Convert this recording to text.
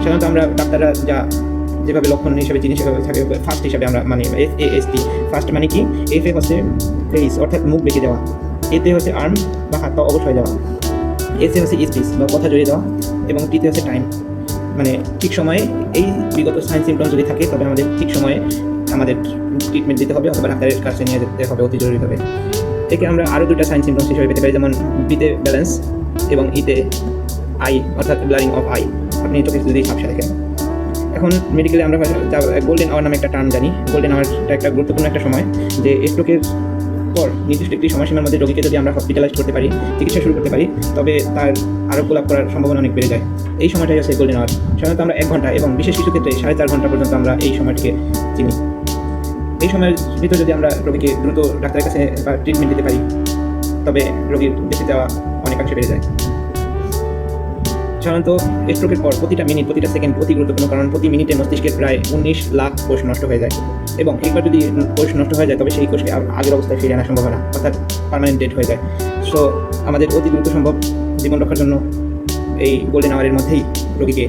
সাধারণত আমরা ডাক্তাররা যেভাবে লক্ষণ হিসেবে জিনিস হিসেবে থাকে, ফার্স্ট হিসাবে আমরা মানে FAST। ফার্স্ট মানে কি? FA হচ্ছে ফেস অর্থাৎ মুখ বেঁকে যাওয়া, এতে হচ্ছে আর্ম বা হাত পা অবশ হয়ে যাওয়া, এসে হচ্ছে স্পিচ বা কথা জড়িয়ে দেওয়া, এবং টিতে হচ্ছে টাইম মানে ঠিক সময়ে এই বিগত সাইন সিমটম যদি থাকে তবে আমাদের ঠিক সময়ে আমাদের ট্রিটমেন্ট দিতে হবে অথবা ডাক্তারের কাছে নিয়ে যেতে হবে অতি জরুরিভাবে। একে আমরা আরও দুটো সাইন সিমটমস হিসেবে পেতে পারি, যেমন বিতে ব্যালেন্স এবং ইতে আই অর্থাৎ ব্লারিং অফ আই, আপনি চোখে যদি ঝাপসা দেখেন। এখন মেডিকেলে আমরা গোল্ডেন আওয়ার নামে একটা টার্ম জানি। গোল্ডেন আওয়ারটা একটা গুরুত্বপূর্ণ একটা সময়, যে স্ট্রোকের পর নির্দিষ্ট একটি সময়সীমার মধ্যে রোগীকে যদি আমরা হসপিটালাইজ করতে পারি, চিকিৎসা শুরু করতে পারি, তবে তার আরোগ্য লাভ করার সম্ভাবনা অনেক বেড়ে যায়। এই সময়টাই হচ্ছে গোল্ডেন আওয়ার। সাধারণত আমরা 1 ঘন্টা এবং বিশেষ কিছু ক্ষেত্রে 4.5 ঘন্টা পর্যন্ত আমরা এই সময়টিকে চিনি। এই সময়ের ভিতরে যদি আমরা রোগীকে দ্রুত ডাক্তারের কাছে বা ট্রিটমেন্ট দিতে পারি, তবে রোগীর বেঁচে যাওয়া অনেকাংশে বেড়ে যায়। সাধারণত স্ট্রোকের পর প্রতিটা মিনিট, প্রতিটা সেকেন্ড অতি গুরুত্বপূর্ণ, কারণ প্রতি মিনিটে মস্তিষ্কের প্রায় 19 লাখ কোষ নষ্ট হয়ে যায়, এবং একবার যদি কোষ নষ্ট হয়ে যায় তবে সেই কোষকে আগের অবস্থায় ফিরে আনা সম্ভব হয় না, অর্থাৎ পার্মানেন্ট ডেড হয়ে যায়। সো আমাদের অতি দ্রুত সম্ভব জীবন রক্ষার জন্য এই গোল্ডেন আওয়ারের মধ্যেই রোগীকে